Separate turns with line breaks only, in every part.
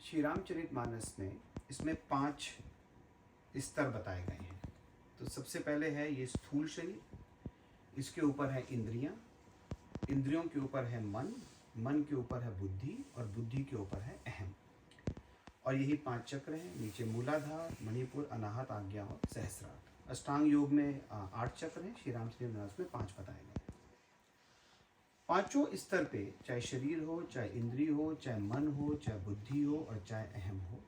श्री रामचरितमानस में इसमें 5 स्तर बताए गए हैं। तो सबसे पहले है ये स्थूल शरीर, इसके ऊपर है इंद्रियां, इंद्रियों के ऊपर है मन, मन के ऊपर है बुद्धि और बुद्धि के ऊपर है अहम। और यही 5 चक्र हैं। नीचे मूलाधार, मणिपुर, अनाहत, आज्ञा और सहस्रार। अष्टांग योग में 8 चक्र हैं, श्री रामचरितमानस में 5 बताए गए हैं। पांचों स्तर पे, चाहे शरीर हो, चाहे इंद्रिय हो, चाहे मन हो, चाहे बुद्धि हो और चाहे अहम हो,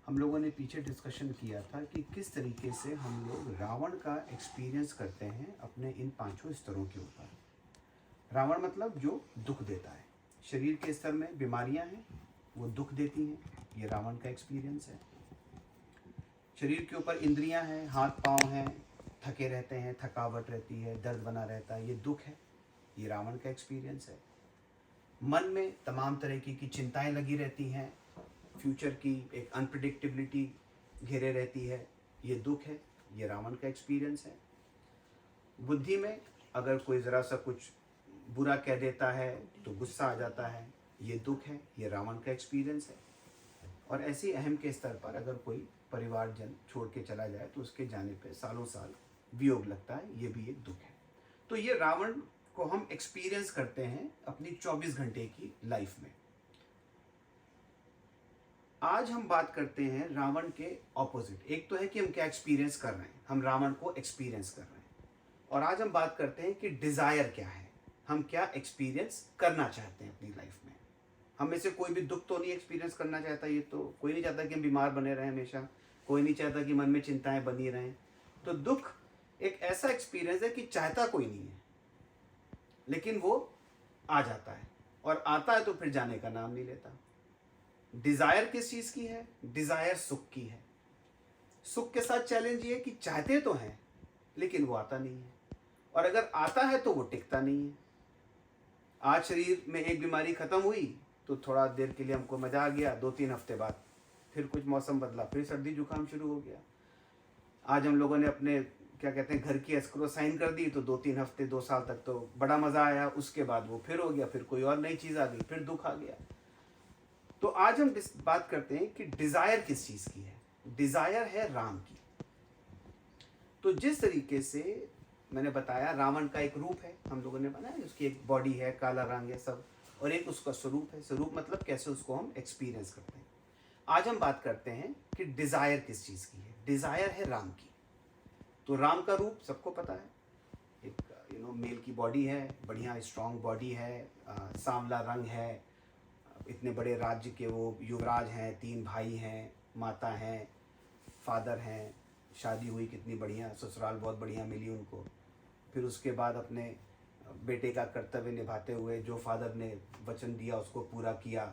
हम लोगों ने पीछे डिस्कशन किया था कि किस तरीके से हम लोग रावण का एक्सपीरियंस करते हैं अपने इन 5 स्तरों के ऊपर। रावण मतलब जो दुख देता है। शरीर के स्तर में बीमारियां हैं, वो दुख देती हैं, ये रावण का एक्सपीरियंस है। शरीर के ऊपर इंद्रियां हैं, हाथ पांव हैं, थके रहते हैं, थकावट रहती है, दर्द बना रहता है, ये दुख है, ये रावण का एक्सपीरियंस है। मन में तमाम तरह की चिंताएं लगी रहती हैं, फ्यूचर की एक अनप्रिडिक्टेबिलिटी घेरे रहती है, ये दुख है, ये रावण का एक्सपीरियंस है। बुद्धि में अगर कोई ज़रा सा कुछ बुरा कह देता है तो गुस्सा आ जाता है, ये दुख है, ये रावण का एक्सपीरियंस है। और ऐसे अहम के स्तर पर अगर कोई परिवारजन छोड़ के चला जाए तो उसके जाने पे सालों साल वियोग लगता है, ये भी एक दुख है। तो ये रावण को हम एक्सपीरियंस करते हैं अपनी 24 घंटे की लाइफ में। आज हम बात करते हैं रावण के ऑपोजिट। एक तो है कि हम क्या एक्सपीरियंस कर रहे हैं, हम रावण को एक्सपीरियंस कर रहे हैं। और आज हम बात करते हैं कि डिजायर क्या है, हम क्या एक्सपीरियंस करना चाहते हैं अपनी लाइफ में। हम में से कोई भी दुख तो नहीं एक्सपीरियंस करना चाहता, ये तो कोई नहीं चाहता कि हम बीमार बने रहें हमेशा, कोई नहीं चाहता कि मन में चिंताएं बनी रहें। तो दुख एक ऐसा एक्सपीरियंस है कि चाहता कोई नहीं है, लेकिन वो आ जाता है, और आता है तो फिर जाने का नाम नहीं लेता। डिजायर किस चीज की है? डिजायर सुख की है। सुख के साथ चैलेंज ये है कि चाहते तो हैं लेकिन वो आता नहीं है, और अगर आता है तो वो टिकता नहीं है। आज शरीर में एक बीमारी खत्म हुई तो थोड़ा देर के लिए हमको मजा आ गया, 2-3 हफ्ते बाद फिर कुछ मौसम बदला, फिर सर्दी जुकाम शुरू हो गया। आज हम लोगों ने अपने क्या कहते हैं घर की एस्क्रो साइन कर दी, तो 2-3 हफ्ते 2 साल तक तो बड़ा मजा आया, उसके बाद वो फिर हो गया, फिर कोई और नई चीज आ गई, फिर दुख आ गया। तो आज हम बात करते हैं कि डिजायर किस चीज की है। डिजायर है राम की। तो जिस तरीके से मैंने बताया, रावण का एक रूप है, हम लोगों ने बनाया, उसकी एक बॉडी है, काला रंग है सब, और एक उसका स्वरूप है। स्वरूप मतलब कैसे उसको हम एक्सपीरियंस करते हैं। आज हम बात करते हैं कि डिजायर किस चीज की है। डिजायर है राम की। तो राम का रूप सबको पता है, एक मेल की बॉडी है, बढ़िया स्ट्रांग बॉडी है, सांवला रंग है, इतने बड़े राज्य के वो युवराज हैं, 3 भाई हैं, माता हैं, फादर हैं, शादी हुई कितनी बढ़िया, ससुराल बहुत बढ़िया मिली उनको। फिर उसके बाद अपने बेटे का कर्तव्य निभाते हुए जो फादर ने वचन दिया उसको पूरा किया।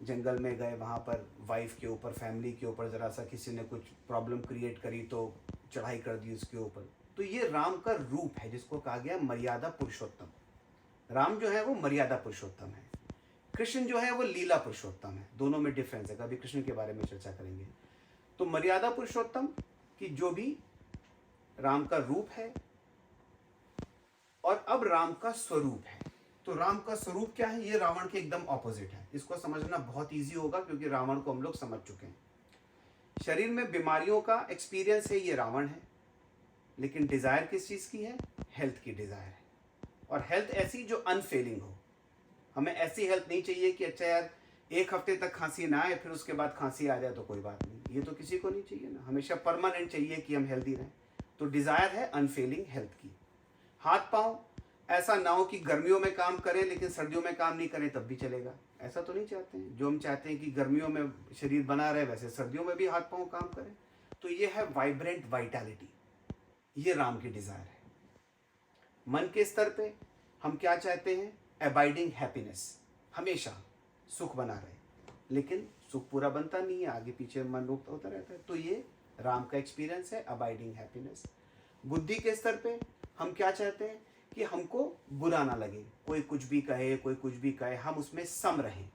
जंगल में गए, वहाँ पर वाइफ के ऊपर, फैमिली के ऊपर ज़रा सा किसी ने कुछ प्रॉब्लम क्रिएट करी तो चढ़ाई कर दी उसके ऊपर। तो ये राम का रूप है, जिसको कहा गया मर्यादा पुरुषोत्तम। राम जो है वो मर्यादा पुरुषोत्तम है, कृष्ण जो है वो लीला पुरुषोत्तम है। दोनों में डिफरेंस है, कभी कृष्ण के बारे में चर्चा करेंगे। तो मर्यादा पुरुषोत्तम की जो भी राम का रूप है, और अब राम का स्वरूप है। तो राम का स्वरूप क्या है? ये रावण के एकदम ऑपोजिट है। इसको समझना बहुत इजी होगा क्योंकि रावण को हम लोग समझ चुके हैं। शरीर में बीमारियों का एक्सपीरियंस है, ये रावण है। लेकिन डिजायर किस चीज की है? हेल्थ की डिजायर है, और हेल्थ ऐसी जो अनफेलिंग हो। हमें ऐसी हेल्थ नहीं चाहिए कि अच्छा यार 1 हफ्ते तक खांसी ना आए, फिर उसके बाद खांसी आ जाए तो कोई बात नहीं, ये तो किसी को नहीं चाहिए ना। हमेशा परमानेंट चाहिए कि हम हेल्दी रहें। तो डिजायर है अनफेलिंग हेल्थ की। हाथ पांव ऐसा ना हो कि गर्मियों में काम करें लेकिन सर्दियों में काम नहीं करें तब भी चलेगा, ऐसा तो नहीं चाहते हैं। जो हम चाहते हैं कि गर्मियों में शरीर बना रहे, वैसे सर्दियों में भी हाथ पांव काम करें। तो ये है वाइब्रेंट वाइटैलिटी, ये राम की डिजायर है। मन के स्तर पे हम क्या चाहते हैं? अबाइडिंग हैप्पीनेस, हमेशा सुख बना रहे, लेकिन सुख पूरा बनता नहीं है, आगे पीछे मन रूप होता रहता है। तो ये राम का एक्सपीरियंस है, अबाइडिंग हैप्पीनेस। बुद्धि के स्तर पे हम क्या चाहते हैं? कि हमको बुरा ना लगे, कोई कुछ भी कहे, कोई कुछ भी कहे, हम उसमें सम रहें।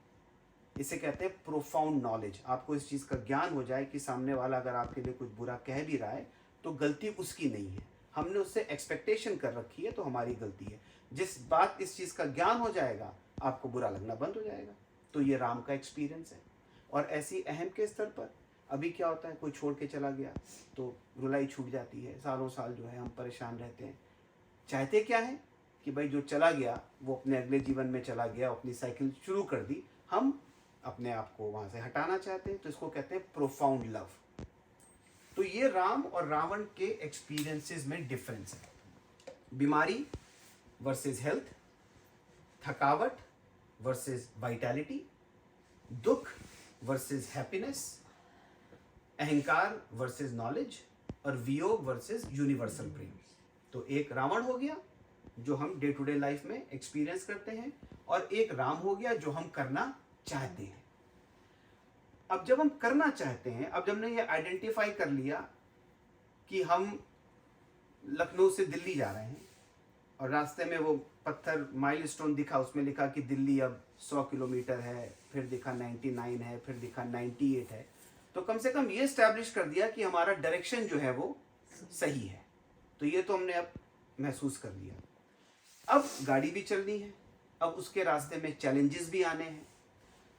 इसे कहते हैं प्रोफाउंड नॉलेज। आपको इस चीज का ज्ञान हो जाए कि सामने वाला अगर आपके लिए कुछ बुरा कह भी रहा है तो गलती उसकी नहीं है, हमने उससे एक्सपेक्टेशन कर रखी है, तो हमारी गलती है। जिस बात इस चीज का ज्ञान हो जाएगा आपको बुरा लगना बंद हो जाएगा। तो ये राम का एक्सपीरियंस है। और ऐसी अहम के स्तर पर अभी क्या होता है, कोई छोड़ के चला गया तो रुलाई छूट जाती है, सालों साल जो है हम परेशान रहते हैं। चाहते क्या है कि भाई जो चला गया वो अपने अगले जीवन में चला गया, अपनी साइकिल शुरू कर दी, हम अपने आप को वहाँ से हटाना चाहते हैं, तो इसको कहते हैं प्रोफाउंड लव। तो ये राम और रावण के एक्सपीरियंसेस में डिफरेंस है। बीमारी वर्सेस हेल्थ, थकावट वर्सेस वाइटैलिटी, दुख वर्सेस हैप्पीनेस, अहंकार वर्सेस नॉलेज, और वियोग वर्सेस यूनिवर्सल प्रेम। तो एक रावण हो गया जो हम डे टू डे लाइफ में एक्सपीरियंस करते हैं, और एक राम हो गया जो हम करना चाहते हैं। अब जब हम करना चाहते हैं, अब जब हमने ये आइडेंटिफाई कर लिया कि हम लखनऊ से दिल्ली जा रहे हैं और रास्ते में वो पत्थर माइलस्टोन दिखा, उसमें लिखा कि दिल्ली अब 100 किलोमीटर है, फिर दिखा 99 है, फिर दिखा 98 है, तो कम से कम ये स्टैब्लिश कर दिया कि हमारा डायरेक्शन जो है वो सही है। तो ये तो हमने अब महसूस कर लिया। अब गाड़ी भी चलनी है, अब उसके रास्ते में चैलेंजेस भी आने हैं।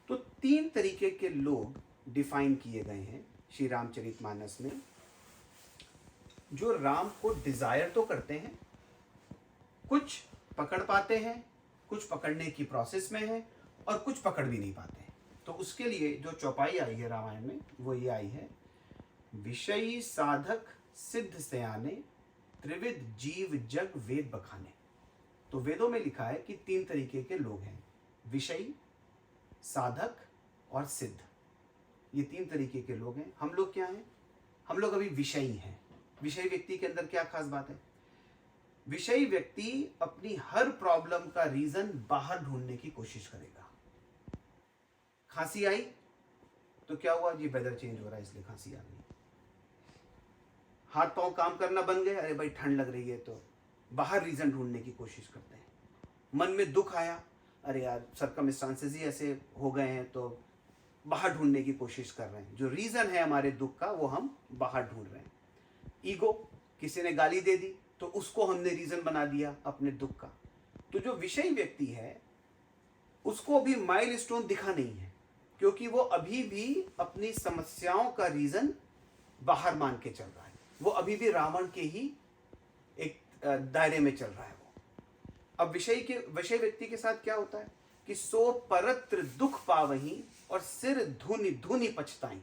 तो 3 तरीके के लोग डिफाइन किए गए हैं श्री रामचरितमानस में, जो राम को डिजायर तो करते हैं, कुछ पकड़ पाते हैं, कुछ पकड़ने की प्रोसेस में है, और कुछ पकड़ भी नहीं पाते हैं। तो उसके लिए जो चौपाई आई है रामायण में वो ये आई है, विषयी साधक सिद्ध सयाने, त्रिविध जीव जग वेद बखाने। तो वेदों में लिखा है कि 3 तरीके के लोग हैं, विषयी, साधक और सिद्ध। ये 3 तरीके के लोग हैं। हम लोग क्या हैं? हम लोग अभी विषयी हैं। विषयी व्यक्ति के अंदर क्या खास बात है? विषयी व्यक्ति अपनी हर प्रॉब्लम का रीजन बाहर ढूंढने की कोशिश करेगा। खांसी आई तो क्या हुआ जी, वेदर चेंज हो रहा है इसलिए खांसी आ गई। हाथ पांव काम करना बंद गए, अरे भाई ठंड लग रही है, तो बाहर रीजन ढूंढने की कोशिश करते हैं। मन में दुख आया, अरे यार सर्कमस्टांसेस ही ऐसे हो गए हैं, तो बाहर ढूंढने की कोशिश कर रहे हैं। जो रीजन है हमारे दुख का वो हम बाहर ढूंढ रहे हैं। ईगो, किसी ने गाली दे दी तो उसको हमने रीजन बना दिया अपने दुख का। तो जो विषयी व्यक्ति है उसको अभी माइलस्टोन दिखा नहीं है, क्योंकि वो अभी भी अपनी समस्याओं का रीजन बाहर मान के चल रहा है। वो अभी भी रावण के ही एक दायरे में चल रहा है वो। अब विषय व्यक्ति के साथ क्या होता है कि सो परत्र दुख पावही और सिर धुनि धुनि पछताई,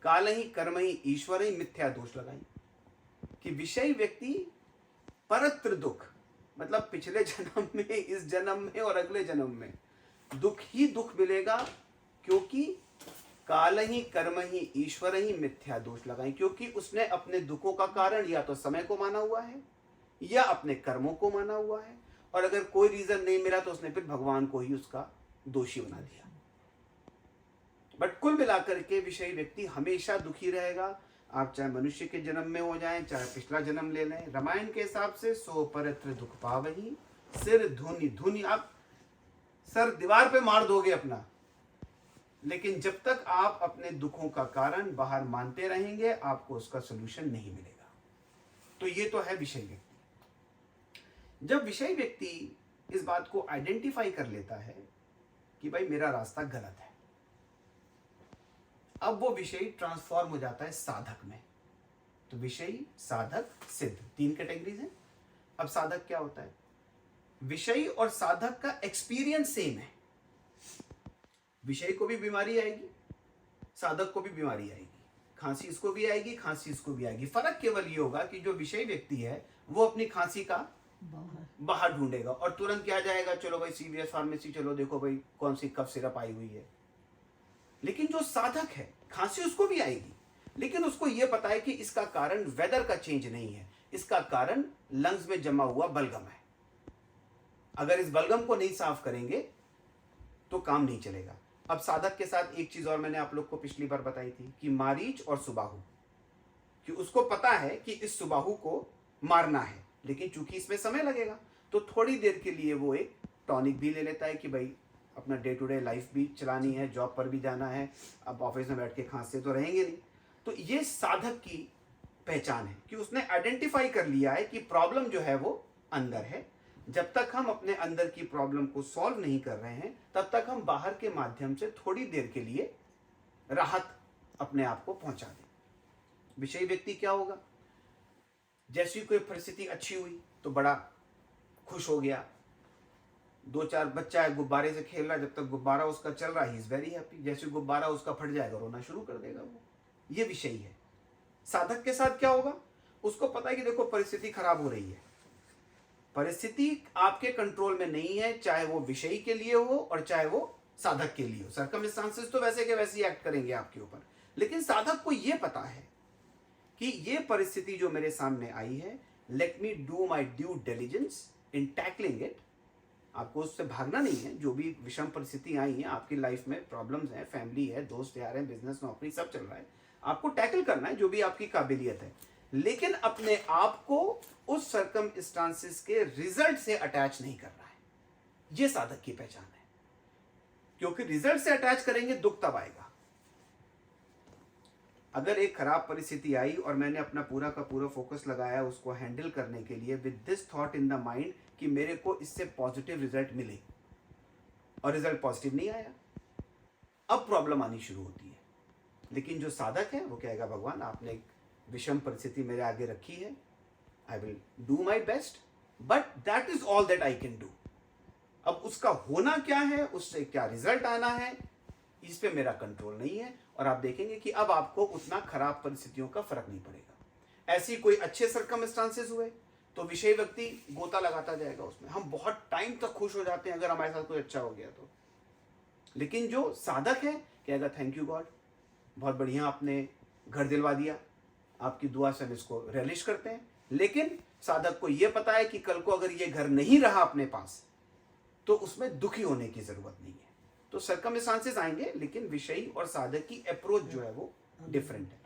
कालहि कर्महि ईश्वरहि मिथ्या दोष लगाई। कि विषय व्यक्ति परत्र दुख, मतलब पिछले जन्म में, इस जन्म में और अगले जन्म में दुख ही दुख मिलेगा, क्योंकि कालहि कर्महि ईश्वरहि मिथ्या दोष लगाई। क्योंकि उसने अपने दुखों का कारण या तो समय को माना हुआ है या अपने कर्मों को माना हुआ है, और अगर कोई रीजन नहीं मिला तो उसने फिर भगवान को ही उसका दोषी बना दिया। बट कुल मिलाकर के विषयी व्यक्ति हमेशा दुखी रहेगा। आप चाहे मनुष्य के जन्म में हो जाएं, चाहे पिछला जन्म ले लें। रामायण के हिसाब से सो परत्र दुख पावही, सिर धुनि धुनि, आप सर दीवार पे मार दोगे अपना, लेकिन जब तक आप अपने दुखों का कारण बाहर मानते रहेंगे आपको उसका सोल्यूशन नहीं मिलेगा। तो ये तो है विषय व्यक्ति। जब विषय व्यक्ति इस बात को आइडेंटिफाई कर लेता है कि भाई मेरा रास्ता गलत है, अब वो विषयी ट्रांसफॉर्म हो जाता है साधक में। तो विषयी, साधक, सिद्ध, 3 कैटेगरीज हैं। अब साधक क्या होता है? विषयी और साधक का एक्सपीरियंस सेम है। विषयी को भी बीमारी आएगी, साधक को भी बीमारी आएगी, खांसी इसको भी आएगी, खांसी इसको भी आएगी। फर्क केवल ये होगा कि जो विषयी व्यक्ति है वो अपनी खांसी का बाहर ढूंढेगा और तुरंत क्या जाएगा, चलो भाई CVS फार्मेसी, चलो देखो भाई कौन सी कफ सिरप आई हुई है। लेकिन जो साधक है, खांसी उसको भी आएगी, लेकिन उसको यह पता है कि इसका कारण वेदर का चेंज नहीं है, इसका कारण लंग्स में जमा हुआ बलगम है। अगर इस बलगम को नहीं साफ करेंगे तो काम नहीं चलेगा। अब साधक के साथ एक चीज और मैंने आप लोग को पिछली बार बताई थी कि मारीच और सुबाहु, कि उसको पता है कि इस सुबाहु को मारना है, लेकिन चूंकि इसमें समय लगेगा तो थोड़ी देर के लिए वो एक टॉनिक भी ले लेता है कि भाई अपना डे टू डे लाइफ भी चलानी है, जॉब पर भी जाना है, अब ऑफिस में बैठ के खांसते तो रहेंगे नहीं। तो ये साधक की पहचान है कि उसने आइडेंटिफाई कर लिया है कि प्रॉब्लम जो है वो अंदर है। जब तक हम अपने अंदर की प्रॉब्लम को सॉल्व नहीं कर रहे हैं तब तक हम बाहर के माध्यम से थोड़ी देर के लिए राहत अपने आप को पहुंचा दे। विषयी व्यक्ति क्या होगा, जैसी कोई परिस्थिति अच्छी हुई तो बड़ा खुश हो गया, दो चार बच्चा है गुब्बारे से खेल रहा है, जब तक गुब्बारा उसका चल रहा है ही इज वेरी हैप्पी, जैसे गुब्बारा उसका फट जाएगा रोना शुरू कर देगा वो। ये विषयी है। साधक के साथ क्या होगा, उसको पता है कि देखो परिस्थिति खराब हो रही है, परिस्थिति आपके कंट्रोल में नहीं है, चाहे वो विषयी के लिए हो और चाहे वो साधक के लिए हो। सर्कमस्टांसेस तो वैसे के वैसे ही एक्ट करेंगे आपके ऊपर, लेकिन साधक को ये पता है कि ये परिस्थिति जो मेरे सामने आई है, let me do my due diligence in tackling it. आपको उससे भागना नहीं है। जो भी विषम परिस्थिति आई है आपकी लाइफ में, प्रॉब्लम्स हैं, फैमिली है, दोस्त यार हैं, बिजनेस नौकरी सब चल रहा है, आपको टैकल करना है जो भी आपकी काबिलियत है, लेकिन अपने आप को उस सर्कमस्टांसेस के रिजल्ट से अटैच नहीं करना है। ये साधक की पहचान है, क्योंकि रिजल्ट से अटैच करेंगे दुख तब आएगा। अगर एक खराब परिस्थिति आई और मैंने अपना पूरा का पूरा फोकस लगाया उसको हैंडल करने के लिए with this thought in the mind कि मेरे को इससे पॉजिटिव रिजल्ट मिले, और रिजल्ट पॉजिटिव नहीं आया, अब प्रॉब्लम आनी शुरू होती है। लेकिन जो साधक है वो कहेगा भगवान आपने एक विषम परिस्थिति मेरे आगे रखी है, I will do my best, but that is all that I can do. अब उसका होना क्या है, उससे क्या रिजल्ट आना है, इस पे मेरा कंट्रोल नहीं है। और आप देखेंगे कि अब आपको उतना खराब परिस्थितियों का फर्क नहीं पड़ेगा। ऐसी कोई अच्छे सर्कमस्टांसेस हुए तो विषय व्यक्ति गोता लगाता जाएगा उसमें, हम बहुत टाइम तक खुश हो जाते हैं अगर हमारे साथ कोई अच्छा हो गया तो। लेकिन जो साधक है कहेगा थैंक यू गॉड, बहुत बढ़िया आपने घर दिलवा दिया, आपकी दुआ से हम इसको रियलिश करते हैं। लेकिन साधक को यह पता है कि कल को अगर ये घर नहीं रहा अपने पास तो उसमें दुखी होने की जरूरत नहीं है। तो सर्कमस्टांसेस आएंगे, लेकिन विषयी और साधक की अप्रोच जो है वो डिफरेंट है।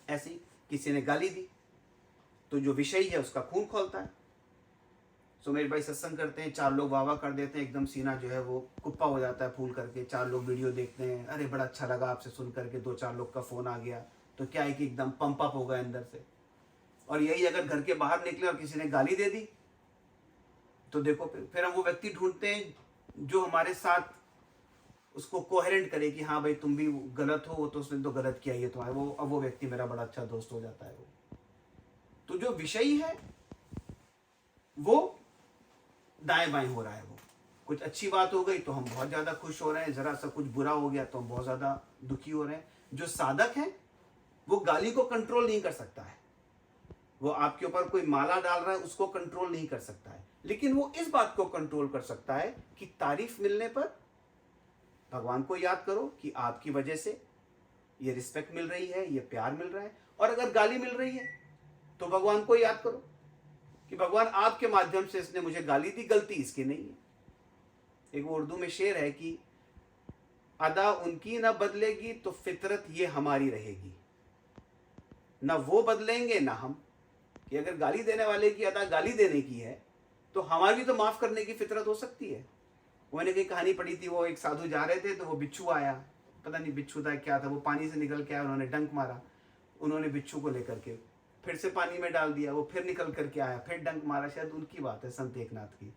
ऐसी किसी ने गाली दी तो जो विषयी है उसका खून खोलता है। सुमेश भाई सत्संग करते हैं, 4 लोग वाह वाह कर देते हैं, एकदम सीना जो है वो कुप्पा हो जाता है फूल करके। 4 लोग वीडियो देखते हैं, अरे बड़ा अच्छा लगा आपसे सुन करके, 2-4 लोग का फोन आ गया तो क्या है कि एकदम पंप अप हो गए अंदर से। और यही अगर घर के बाहर निकले और किसी ने गाली दे दी तो देखो फिर हम वो व्यक्ति ढूंढते हैं जो हमारे साथ उसको कोहेरेंट करे कि हाँ भाई तुम भी गलत हो, तो उसने तो गलत किया, ये तो है वो, अब वो व्यक्ति मेरा बड़ा अच्छा दोस्त हो जाता है वो। तो जो विषयी है वो दाएं बाएं हो रहा है, वो कुछ अच्छी बात हो गई तो हम बहुत ज्यादा खुश हो रहे हैं, जरा सा कुछ बुरा हो गया तो हम बहुत ज्यादा दुखी हो रहे हैं। जो साधक है वो गाली को कंट्रोल नहीं कर सकता है, वो आपके ऊपर कोई माला डाल रहा है उसको कंट्रोल नहीं कर सकता है, लेकिन वो इस बात को कंट्रोल कर सकता है कि तारीफ मिलने पर भगवान को याद करो कि आपकी वजह से ये रिस्पेक्ट मिल रही है, ये प्यार मिल रहा है। और अगर गाली मिल रही है तो भगवान को याद करो कि भगवान आपके माध्यम से इसने मुझे गाली दी, गलती इसकी नहीं है। एक उर्दू में शेर है कि अदा उनकी ना बदलेगी तो फितरत ये हमारी रहेगी, ना वो बदलेंगे ना हम। कि अगर गाली देने वाले की अदा गाली देने की है तो हमारी तो माफ करने की फितरत हो सकती है। मैंने कहीं कहानी पढ़ी थी, वो एक साधु जा रहे थे तो वो बिच्छू आया, पता नहीं बिच्छू था क्या था, वो पानी से निकल के आया, उन्होंने डंक मारा, उन्होंने बिच्छू को लेकर के फिर से पानी में डाल दिया, वो फिर निकल करके आया, फिर डंक मारा, शायद उनकी बात है संत एकनाथ की।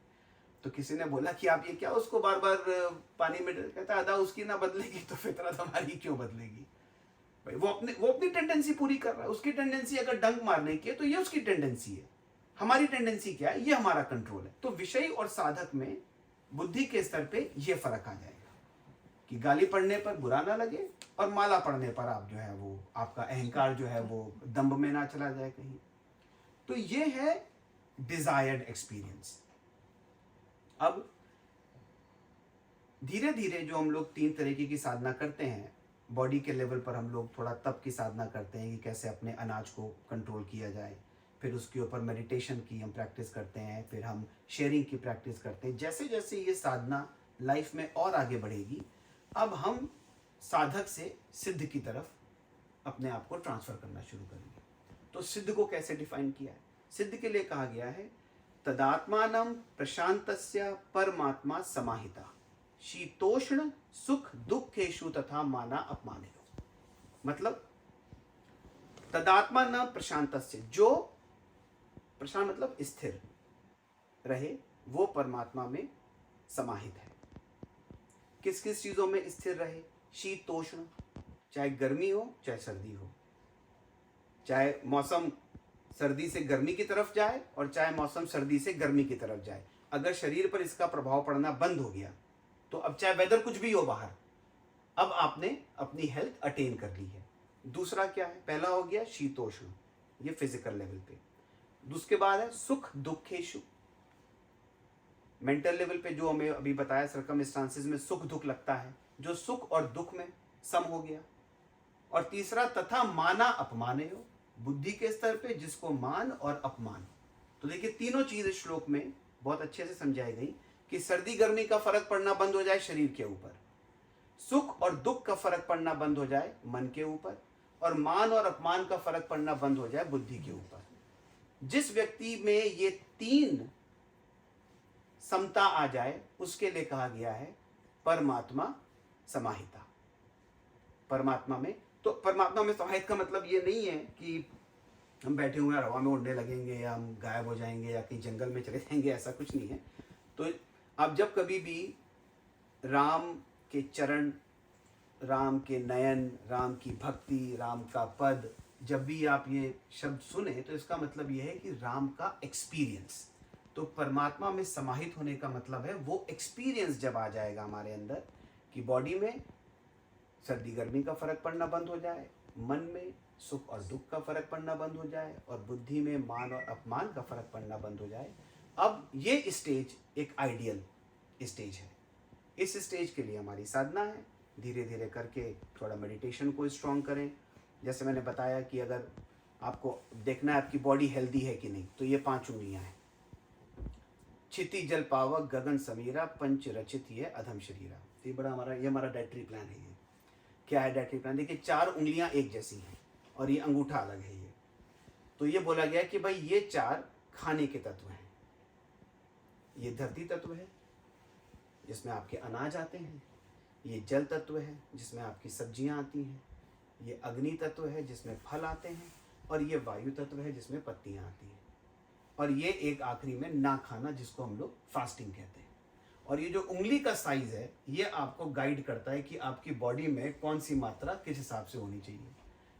तो किसी ने बोला कि आप ये क्या उसको बार बार पानी में, कहता अदा उसकी ना बदलेगी तो फितरत हमारी क्यों बदलेगी। भाई वो अपनी टेंडेंसी पूरी कर रहा है, उसकी टेंडेंसी अगर डंक मारने की है तो ये उसकी टेंडेंसी है, हमारी टेंडेंसी क्या है, ये हमारा कंट्रोल है। तो विषय और साधक में बुद्धि के स्तर पे ये फर्क आ जाएगा कि गाली पढ़ने पर बुरा ना लगे और माला पढ़ने पर आप जो है वो आपका अहंकार जो है वो दंभ में ना चला जाए कहीं। तो ये है डिजायर्ड एक्सपीरियंस। अब धीरे धीरे जो हम लोग 3 तरीके की साधना करते हैं, बॉडी के लेवल पर हम लोग थोड़ा तप की साधना करते हैं कि कैसे अपने अनाज को कंट्रोल किया जाए, फिर उसके ऊपर मेडिटेशन की हम प्रैक्टिस करते हैं, फिर हम शेयरिंग की प्रैक्टिस करते हैं। जैसे जैसे ये साधना लाइफ में और आगे बढ़ेगी, अब हम साधक से सिद्ध की तरफ अपने आप को ट्रांसफर करना शुरू करेंगे। तो सिद्ध को कैसे डिफाइन किया है? सिद्ध के लिए कहा गया है तदात्मानं प्रशांतस्य परमात्मा समाहिता शीतोष्ण सुख दुखेषु तथा माना अपमानेषु। मतलब तदात्मा न प्रशांतस्य, जो प्रशांत मतलब स्थिर रहे, वो परमात्मा में समाहित है। किस किस चीजों में स्थिर रहे? शीतोष्ण, चाहे गर्मी हो चाहे सर्दी हो, चाहे मौसम सर्दी से गर्मी की तरफ जाए और चाहे मौसम सर्दी से गर्मी की तरफ जाए, अगर शरीर पर इसका प्रभाव पड़ना बंद हो गया तो अब चाहे वेदर कुछ भी हो बाहर, अब आपने अपनी हेल्थ अटेन कर ली है। दूसरा क्या है, पहला हो गया शीतोष्ण, ये फिजिकल लेवल पे। उसके बाद है सुख दुखेशु, मेंटल लेवल पे जो हमें अभी बताया सर्कमस्टांसेस में सुख दुख लगता है, जो सुख और दुख में सम हो गया। और तीसरा तथा माना अपमाने हो, बुद्धि के स्तर पे जिसको मान और अपमान। तो देखिए तीनों चीज इस श्लोक में बहुत अच्छे से समझाई गई कि सर्दी गर्मी का फर्क पड़ना बंद हो जाए शरीर के ऊपर, सुख और दुख का फर्क पड़ना बंद हो जाए मन के ऊपर, और मान और अपमान का फर्क पड़ना बंद हो जाए बुद्धि के ऊपर। जिस व्यक्ति में ये तीन समता आ जाए उसके लिए कहा गया है परमात्मा समाहिता। परमात्मा में, तो परमात्मा में समाहित का मतलब ये नहीं है कि हम बैठे हुए हैं हवा में उड़ने लगेंगे या हम गायब हो जाएंगे या कहीं जंगल में चले जाएंगे, ऐसा कुछ नहीं है। तो आप जब कभी भी राम के चरण, राम के नयन, राम की भक्ति, राम का पद, जब भी आप ये शब्द सुने तो इसका मतलब ये है कि राम का एक्सपीरियंस। तो परमात्मा में समाहित होने का मतलब है वो एक्सपीरियंस जब आ जाएगा हमारे अंदर कि बॉडी में सर्दी गर्मी का फर्क पड़ना बंद हो जाए, मन में सुख और दुख का फर्क पड़ना बंद हो जाए, और बुद्धि में मान और अपमान का फर्क पड़ना बंद हो जाए। अब ये स्टेज एक आइडियल स्टेज है। इस स्टेज के लिए हमारी साधना है, धीरे धीरे करके थोड़ा मेडिटेशन को स्ट्रॉन्ग करें। जैसे मैंने बताया कि अगर आपको देखना है आपकी बॉडी हेल्दी है कि नहीं, तो ये 5 उंगलियां हैं, क्षिति जल पावक गगन समीरा पंच रचित ये अधम शरीरा। ये बड़ा हमारा डाइटरी प्लान है। ये क्या है डाइटरी प्लान? देखिए 4 उंगलियां एक जैसी हैं और ये अंगूठा अलग है। ये तो ये बोला गया कि भाई ये 4 खाने के तत्व हैं। ये धरती तत्व है जिसमें आपके अनाज आते हैं, ये जल तत्व है जिसमें आपकी सब्जियां आती हैं, ये अग्नि तत्व है जिसमें फल आते हैं, और ये वायु तत्व है जिसमें पत्तियां आती हैं, और ये एक आखिरी में ना खाना जिसको हम लोग फास्टिंग कहते हैं। और ये जो उंगली का साइज है ये आपको गाइड करता है कि आपकी बॉडी में कौन सी मात्रा किस हिसाब से होनी चाहिए।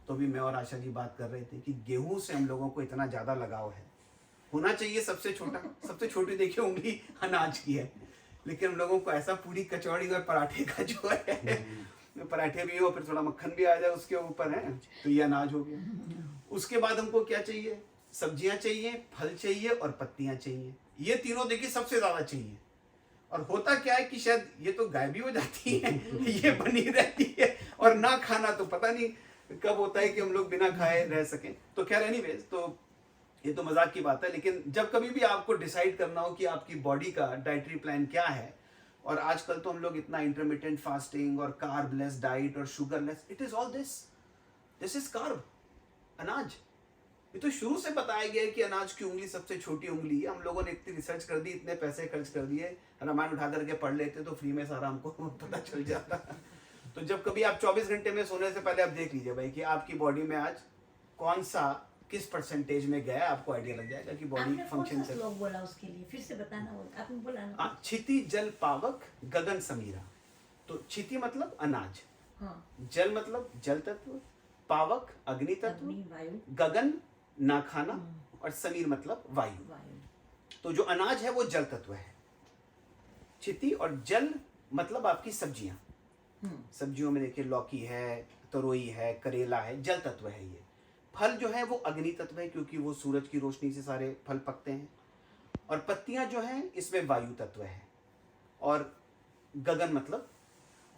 तो अभी मैं और आशा जी बात कर रहे थे कि गेहूं से हम लोगों को इतना ज़्यादा लगाव है, होना चाहिए सबसे छोटा, सबसे छोटी देखिए उंगली अनाज की है, लेकिन हम लोगों को ऐसा पूरी कचौड़ी और पराठे का जो है पराठे भी हो फिर थोड़ा मक्खन भी आ जाए उसके ऊपर है, तो ये अनाज हो गया। उसके बाद हमको क्या चाहिए? सब्जियां चाहिए, फल चाहिए और पत्तियां चाहिए। ये तीनों देखिए सबसे ज्यादा चाहिए। और होता क्या है कि शायद ये तो गायब भी हो जाती है ये बनी रहती है, और ना खाना तो पता नहीं कब होता है कि हम लोग बिना खाए रह सकें। तो खैर एनीवेज, तो ये तो मजाक की बात है, लेकिन जब कभी भी आपको डिसाइड करना हो कि आपकी बॉडी का डाइटरी प्लान क्या है, और आजकल तो हम लोग इतना इंटरमिटेंट फास्टिंग और कार्बलेस डाइट और sugarless, it is all this is carb, अनाज। ये तो शुरू से बताया गया है कि अनाज की उंगली सबसे छोटी उंगली है। हम लोगों ने इतनी रिसर्च कर दी, इतने पैसे खर्च कर दिए, रामायण उठा करके पढ़ लेते तो फ्री में सारा हमको पता चल जाता। तो जब कभी आप 24 घंटे में सोने से पहले आप देख लीजिए भाई कि आपकी बॉडी में आज कौन सा किस परसेंटेज में गया, आपको आइडिया लग जाएगा कि बॉडी फंक्शन से।
लोग बोला उसके लिए फिर से बताना, आपने बोला ना।
क्षिति जल पावक गगन समीरा। तो क्षिति मतलब अनाज,
हाँ।
जल मतलब जल तत्व, पावक अग्नि तत्व,
वायु,
गगन ना खाना, और समीर मतलब वायु। तो जो अनाज है वो जल तत्व है, क्षिति, और जल मतलब आपकी सब्जियां। सब्जियों में देखिए लौकी है, तरोई है, करेला है, जल तत्व है ये। फल जो है वो अग्नि तत्व है क्योंकि वो सूरज की रोशनी से सारे फल पकते हैं, और पत्तियां जो हैं इसमें वायु तत्व है, और गगन मतलब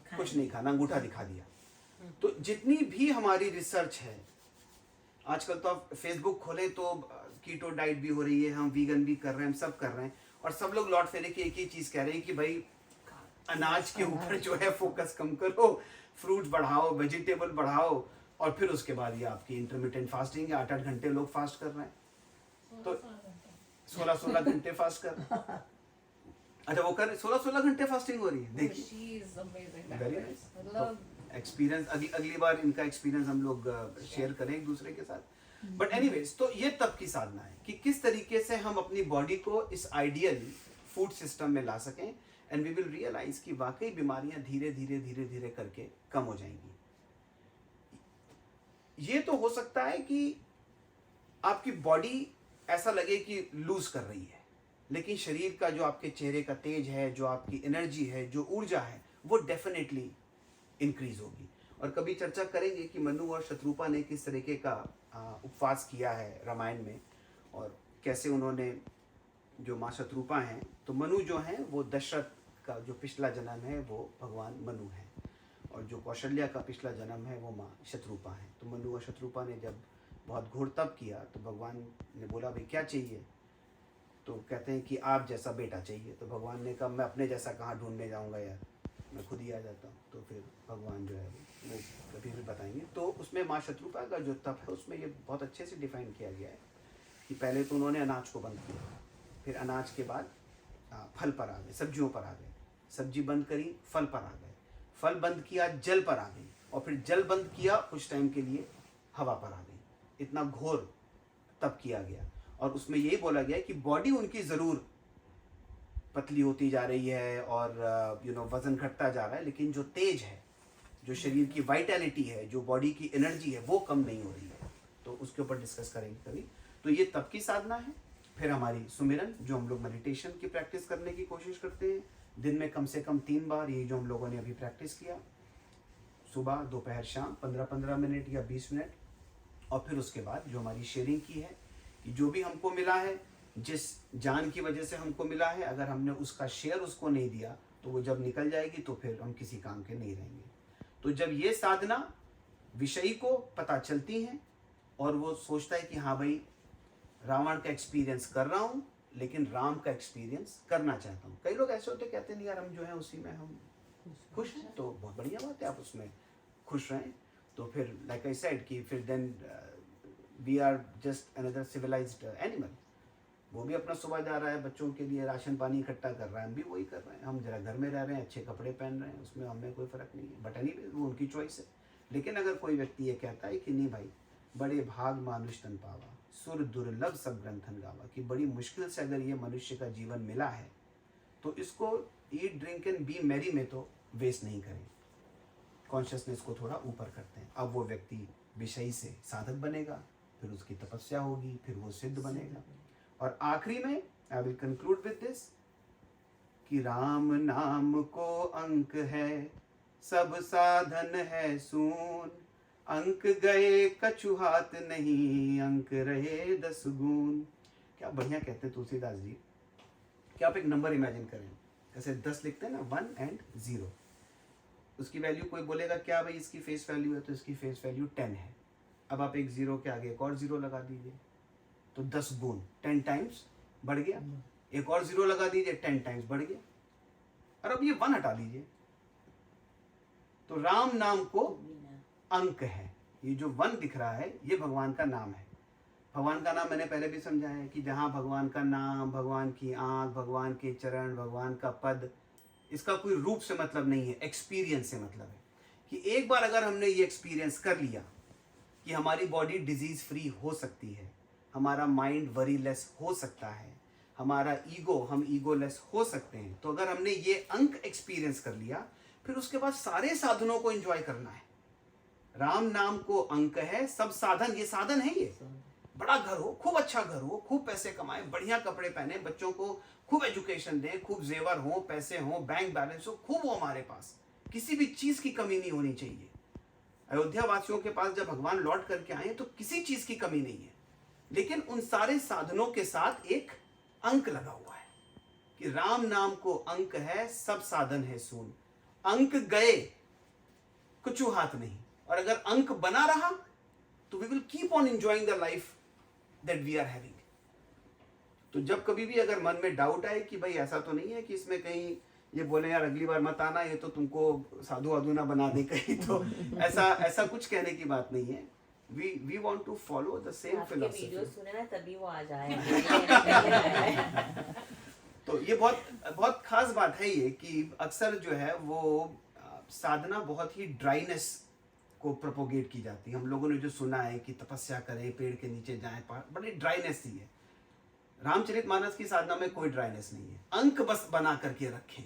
कुछ नहीं खाना, अंगूठा दिखा दिया। तो जितनी भी हमारी रिसर्च है, आजकल तो आप फेसबुक खोले तो कीटो डाइट भी हो रही है, हम वीगन भी कर रहे हैं, हम सब कर रहे हैं, और सब लोग लौट फेरे की एक ही चीज कह रहे हैं कि भाई अनाज के ऊपर जो है फोकस कम करो, फ्रूट बढ़ाओ, वेजिटेबल बढ़ाओ, और फिर उसके बाद ये आपकी इंटरमिटेंट फास्टिंग है। 8-8 घंटे लोग फास्ट कर रहे हैं, तो 16-16 घंटे फास्ट कर रहे हैं। अच्छा वो कर 16-16 घंटे फास्टिंग हो रही है, देखिए वेरी नाइस एक्सपीरियंस। अगली बार इनका एक्सपीरियंस हम लोग शेयर करें एक दूसरे के साथ। बट एनीवेज, तो ये तब की साधना है कि किस तरीके से हम अपनी बॉडी को इस आइडियल फूड सिस्टम में ला सकें, एंड वी विल रियलाइज कि वाकई बीमारियां धीरे धीरे धीरे धीरे करके कम हो जाएंगी। ये तो हो सकता है कि आपकी बॉडी ऐसा लगे कि लूज कर रही है, लेकिन शरीर का जो आपके चेहरे का तेज है, जो आपकी एनर्जी है, जो ऊर्जा है, वो डेफिनेटली इंक्रीज होगी। और कभी चर्चा करेंगे कि मनु और शत्रुपा ने किस तरीके का उपवास किया है रामायण में, और कैसे उन्होंने, जो माँ शत्रुपा हैं, तो मनु जो हैं वो दशरथ का जो पिछला जन्म है वो भगवान मनु है, और जो कौशल्या का पिछला जन्म है वो माँ शत्रुपा है। तो मनु और शत्रुपा ने जब बहुत घोर तप किया तो भगवान ने बोला भाई क्या चाहिए, तो कहते हैं कि आप जैसा बेटा चाहिए। तो भगवान ने कहा मैं अपने जैसा कहाँ ढूंढने जाऊँगा यार, मैं खुद ही आ जाता हूँ। तो फिर भगवान जो है वो कभी भी बताएंगे। तो उसमें माँ शत्रुपा का जो तप है उसमें ये बहुत अच्छे से डिफाइन किया गया है कि पहले तो उन्होंने अनाज को बंद किया, फिर अनाज के बाद फल पर आ गए, सब्जियों पर आ गए, सब्जी बंद करी फल पर आ गए, फल बंद किया जल पर आ गई, और फिर जल बंद किया कुछ टाइम के लिए हवा पर आ गई। इतना घोर तप किया गया, और उसमें यही बोला गया कि बॉडी उनकी ज़रूर पतली होती जा रही है और वजन घटता जा रहा है, लेकिन जो तेज है, जो शरीर की वाइटैलिटी है, जो बॉडी की एनर्जी है, वो कम नहीं हो रही है। तो उसके ऊपर डिस्कस करेंगे कभी। तो ये तप की साधना है। फिर हमारी सुमिरन, जो हम लोग मेडिटेशन की प्रैक्टिस करने की कोशिश करते हैं दिन में कम से कम 3 बार, ये जो हम लोगों ने अभी प्रैक्टिस किया, सुबह दोपहर शाम 15-15 मिनट या 20 मिनट। और फिर उसके बाद जो हमारी शेयरिंग की है कि जो भी हमको मिला है, जिस जान की वजह से हमको मिला है, अगर हमने उसका शेयर उसको नहीं दिया तो वो जब निकल जाएगी तो फिर हम किसी काम के नहीं रहेंगे। तो जब ये साधना विषयी को पता चलती है और वो सोचता है कि हाँ भाई रावण का एक्सपीरियंस कर रहा हूँ, लेकिन राम का एक्सपीरियंस करना चाहता हूँ। कई लोग ऐसे होते कहते नहीं यार हम जो है उसी में हम खुश हैं, तो बहुत बढ़िया बात है, आप उसमें खुश रहें। तो फिर लाइक आई सेड कि फिर then we are just another civilised animal. वो भी अपना सुबह जा रहा है, बच्चों के लिए राशन पानी इकट्ठा कर रहा है, हम भी वही कर रहे हैं। हम जरा घर में रह रहे हैं, अच्छे कपड़े पहन रहे हैं, उसमें हमें कोई फ़र्क नहीं है, बट एनीवे वो उनकी चॉइस है। लेकिन अगर कोई व्यक्ति ये कहता है कि नहीं भाई बड़े भाग मानुष तन पावा, सुर दुर्लभ सब ग्रंथन गावा, कि बड़ी मुश्किल से अगर ये मनुष्य का जीवन मिला है तो इसको eat drink and B Mary में तो वेस्ट नहीं करें, कॉन्शियसनेस को थोड़ा ऊपर करते हैं। अब वो व्यक्ति विषयी से साधक बनेगा, फिर उसकी तपस्या होगी, फिर वो सिद्ध बनेगा। और आखिरी में I will conclude with this कि राम नाम को अंक है, सब साधन है सून, अंक गए कछु हाथ नहीं, अंक रहे 10 गुण। क्या बढ़िया कहते हैं तुलसीदास जी। क्या आप एक नंबर इमेजिन करें, जैसे 10 लिखते हैं ना, 1 and 0, उसकी वैल्यू कोई बोलेगा क्या भाई इसकी फेस वैल्यू है, तो इसकी फेस वैल्यू 10 है। अब आप एक 0 के आगे एक और 0 लगा दीजिए, तो 10 गुण 10 टाइम्स बढ़ गया। एक और 0 लगा दीजिए, 10 टाइम्स बढ़ गया। और अब ये 1 हटा दीजिए, तो राम नाम को अंक है। ये जो 1 दिख रहा है ये भगवान का नाम है। भगवान का नाम मैंने पहले भी समझाया है कि जहाँ भगवान का नाम, भगवान की आँख, भगवान के चरण, भगवान का पद, इसका कोई रूप से मतलब नहीं है, एक्सपीरियंस से मतलब है। कि एक बार अगर हमने ये एक्सपीरियंस कर लिया कि हमारी बॉडी डिजीज फ्री हो सकती है, हमारा माइंड वरी लेस हो सकता है, हमारा ईगो, हम ईगो लेस हो सकते हैं, तो अगर हमने ये अंक एक्सपीरियंस कर लिया, फिर उसके बाद सारे साधनों को एंजॉय करना है। राम नाम को अंक है, सब साधन, ये साधन है। ये बड़ा घर हो, खूब अच्छा घर हो, खूब पैसे कमाए, बढ़िया कपड़े पहने, बच्चों को खूब एजुकेशन दें, खूब जेवर हो, पैसे हो, बैंक बैलेंस हो, खूब हो हमारे पास, किसी भी चीज की कमी नहीं होनी चाहिए। अयोध्या वासियों के पास जब भगवान लौट करके आए तो किसी चीज की कमी नहीं है, लेकिन उन सारे साधनों के साथ एक अंक लगा हुआ है कि राम नाम को अंक है, सब साधन है सून, अंक गए कुछ हाथ नहीं। और अगर अंक बना रहा तो we will keep on enjoying the life that we are having. तो जब कभी भी अगर मन में डाउट आए कि भाई ऐसा तो नहीं है कि इसमें कहीं ये बोले यार अगली बार मत आना, ये तो तुमको साधु वाधु ना बना दे कहीं, तो ऐसा कुछ कहने की बात नहीं है। we want to follow the same philosophy।
Video सुने ना तभी वो आ जाए।
तो ये बहुत खास बात है ये कि अक्सर जो है वो साधना बहुत ही ड्राइनेस को प्रोपोगेट की जाती है। हम लोगों ने जो सुना है कि तपस्या करें, पेड़ के नीचे जाएं, बड़ी ड्राइनेस ही है। रामचरितमानस की साधना में कोई ड्राइनेस नहीं है। अंक बस बना करके रखें,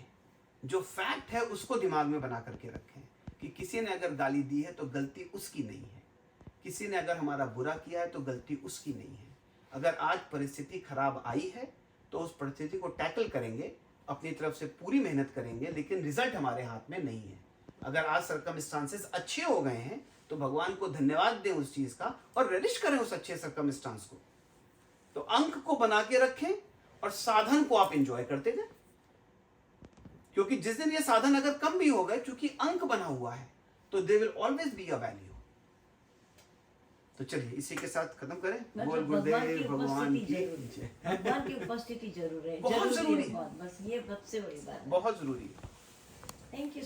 जो फैक्ट है उसको दिमाग में बना करके रखें कि किसी ने अगर गाली दी है तो गलती उसकी नहीं है, किसी ने अगर हमारा बुरा किया है तो गलती उसकी नहीं है। अगर आज परिस्थिति खराब आई है तो उस परिस्थिति को टैकल करेंगे, अपनी तरफ से पूरी मेहनत करेंगे, लेकिन रिजल्ट हमारे हाथ में नहीं है। अगर आज सर्कमस्टांसेस अच्छे हो गए हैं तो भगवान को धन्यवाद दें उस चीज का और रेलिश करें उस अच्छे सर्कमस्टांस को। तो अंक को बना के रखें और साधन को आप एंजॉय करते जाएं, क्योंकि जिस दिन ये साधन अगर कम भी हो गए, क्योंकि अंक बना हुआ है, तो they will always be a value. तो चलिए इसी के साथ खत्म करें। बोल गुरुदेव भगवान की जय।
भगवान की उपस्थिति जरूर है,
बहुत जरूरी है।
बस ये सबसे बड़ी बात है।
बहुत जरूरी है।
Thank you.